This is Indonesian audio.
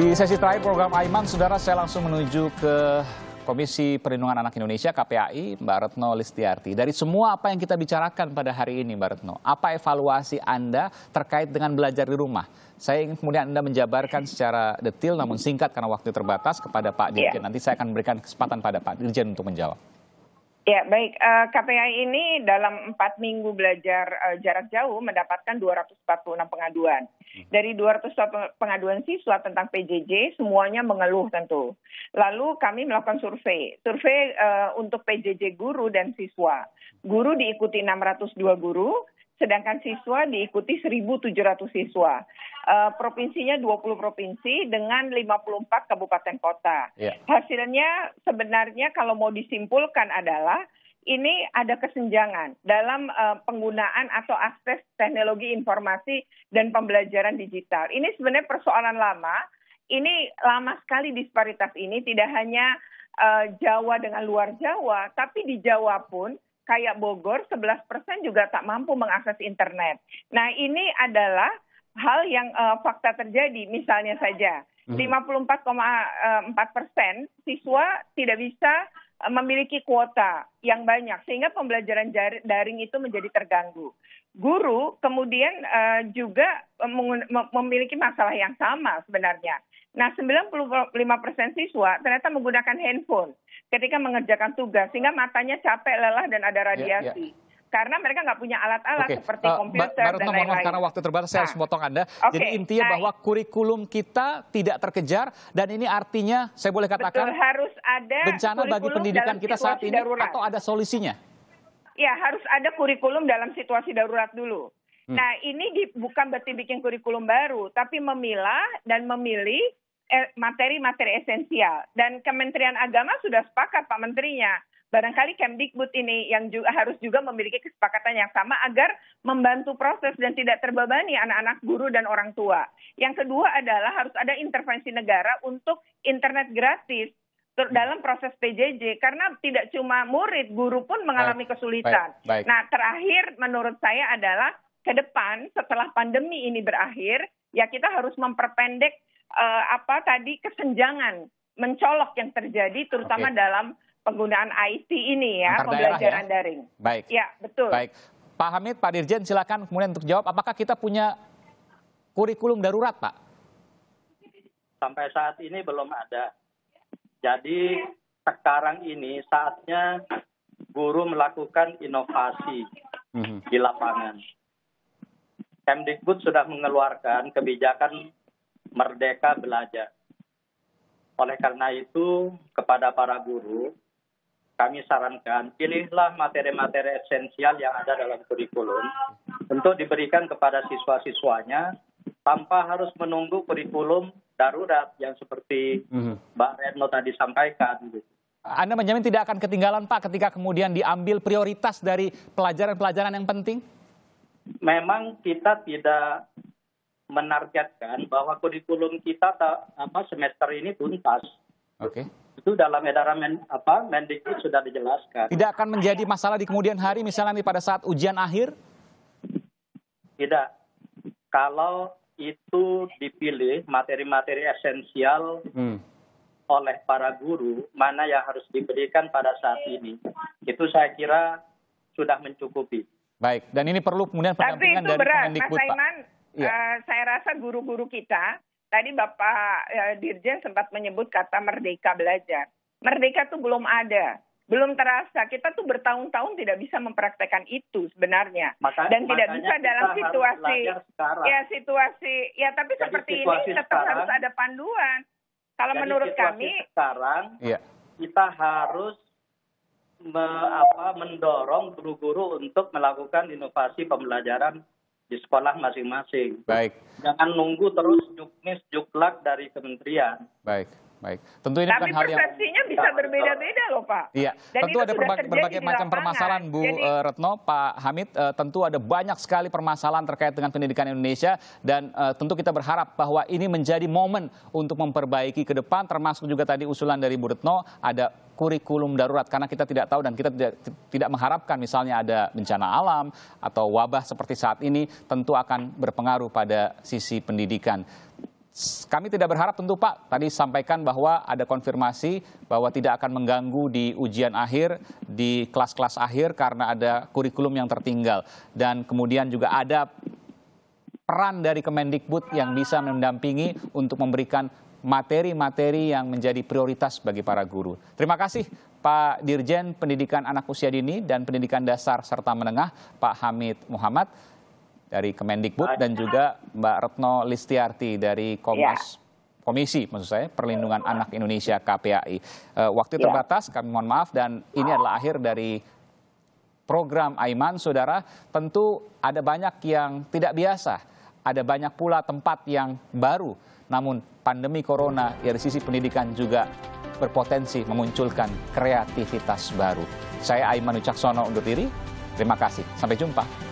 Di sesi terakhir program Aiman, saudara, saya langsung menuju ke Komisi Perlindungan Anak Indonesia KPAI, Mbak Retno Listiarti. Dari semua apa yang kita bicarakan pada hari ini, Mbak Retno, apa evaluasi Anda terkait dengan belajar di rumah? Saya ingin kemudian Anda menjabarkan secara detail namun singkat karena waktu terbatas kepada Pak Dirjen. Nanti saya akan berikan kesempatan pada Pak Dirjen untuk menjawab. Ya, baik. KPAI ini dalam 4 minggu belajar jarak jauh mendapatkan 246 pengaduan. Dari 200 pengaduan siswa tentang PJJ, semuanya mengeluh tentu. Lalu kami melakukan survei untuk PJJ guru dan siswa. Guru diikuti 602 guru, sedangkan siswa diikuti 1.700 siswa. Provinsinya 20 provinsi dengan 54 kabupaten kota. Yeah. Hasilnya sebenarnya kalau mau disimpulkan adalah ini ada kesenjangan dalam penggunaan atau akses teknologi informasi dan pembelajaran digital. Ini sebenarnya persoalan lama. Ini lama sekali disparitas ini, tidak hanya Jawa dengan luar Jawa, tapi di Jawa pun kayak Bogor 11% juga tak mampu mengakses internet. Nah, ini adalah hal yang fakta terjadi. Misalnya saja 54,4% siswa tidak bisa memiliki kuota yang banyak sehingga pembelajaran daring itu menjadi terganggu. Guru kemudian juga memiliki masalah yang sama sebenarnya. Nah, 95% siswa ternyata menggunakan handphone ketika mengerjakan tugas sehingga matanya capek, lelah dan ada radiasi. Karena mereka nggak punya alat-alat seperti komputer dan lain-lain. Karena waktu terbatas saya harus potong Anda. Jadi intinya bahwa kurikulum kita tidak terkejar dan ini artinya saya boleh katakan harus ada bencana bagi pendidikan kita saat ini darurat. Atau ada solusinya? Ya, harus ada kurikulum dalam situasi darurat dulu. Nah, ini bukan berarti bikin kurikulum baru, tapi memilah dan memilih materi-materi esensial. Dan Kementerian Agama sudah sepakat, Pak Menterinya. Barangkali Kemdikbud ini yang juga harus juga memiliki kesepakatan yang sama agar membantu proses dan tidak terbebani anak-anak guru dan orang tua. Yang kedua adalah harus ada intervensi negara untuk internet gratis dalam proses PJJ karena tidak cuma murid, guru pun mengalami kesulitan. Nah, terakhir menurut saya adalah ke depan setelah pandemi ini berakhir, ya kita harus memperpendek kesenjangan mencolok yang terjadi terutama dalam penggunaan IT ini ya, pembelajaran daring. Baik. Ya, betul. Baik. Pak Hamid, Pak Dirjen silakan kemudian untuk jawab apakah kita punya kurikulum darurat, Pak? Sampai saat ini belum ada. Jadi sekarang ini saatnya guru melakukan inovasi di lapangan. Kemdikbud sudah mengeluarkan kebijakan Merdeka Belajar. Oleh karena itu, kepada para guru, kami sarankan pilihlah materi-materi esensial yang ada dalam kurikulum untuk diberikan kepada siswa-siswanya tanpa harus menunggu kurikulum darurat yang seperti Mbak Retno tadi sampaikan. Anda menjamin tidak akan ketinggalan, Pak, ketika kemudian diambil prioritas dari pelajaran-pelajaran yang penting? Memang kita tidak menargetkan bahwa kurikulum kita semester ini tuntas. Oke. Itu dalam edaran Mendikbud sudah dijelaskan. Tidak akan menjadi masalah di kemudian hari misalnya pada saat ujian akhir? Tidak. Kalau itu dipilih materi-materi esensial oleh para guru, mana yang harus diberikan pada saat ini, itu saya kira sudah mencukupi. Baik, dan ini perlu kemudian pendampingan dari Kemendikbud, Pak. Mas Aiman, saya rasa guru-guru kita, tadi Bapak Dirjen sempat menyebut kata merdeka belajar. Merdeka itu belum ada, belum terasa. Kita tuh bertahun-tahun tidak bisa mempraktekkan itu sebenarnya. Dan tidak bisa dalam situasi, tapi jadi seperti ini tetap harus ada panduan. Kalau menurut kami, sekarang kita harus mendorong guru-guru untuk melakukan inovasi pembelajaran di sekolah masing-masing. Baik. Jangan nunggu terus juknis juklak dari kementerian. Baik. Tentu ini bukan hal yang persepsinya bisa berbeda-beda loh, Pak. Iya. Tentu ada berbagai macam permasalahan, Bu Retno, Pak Hamid. Tentu ada banyak sekali permasalahan terkait dengan pendidikan Indonesia dan tentu kita berharap bahwa ini menjadi momen untuk memperbaiki ke depan, termasuk juga tadi usulan dari Bu Retno ada kurikulum darurat karena kita tidak tahu dan kita tidak mengharapkan misalnya ada bencana alam atau wabah seperti saat ini tentu akan berpengaruh pada sisi pendidikan. Kami tidak berharap tentu Pak, tadi sampaikan bahwa ada konfirmasi bahwa tidak akan mengganggu di ujian akhir, di kelas-kelas akhir karena ada kurikulum yang tertinggal. Dan kemudian juga ada peran dari Kemendikbud yang bisa mendampingi untuk memberikan materi-materi yang menjadi prioritas bagi para guru. Terima kasih Pak Dirjen Pendidikan Anak Usia Dini dan Pendidikan Dasar serta Menengah, Pak Hamid Muhammad dari Kemendikbud, dan juga Mbak Retno Listiarti dari Komisi Perlindungan Anak Indonesia KPAI. Waktu terbatas, kami mohon maaf, dan ini adalah akhir dari program Aiman, saudara. Tentu ada banyak yang tidak biasa, ada banyak pula tempat yang baru. Namun pandemi corona dari sisi pendidikan juga berpotensi memunculkan kreativitas baru. Saya Aiman Wicaksono undur diri. Terima kasih. Sampai jumpa.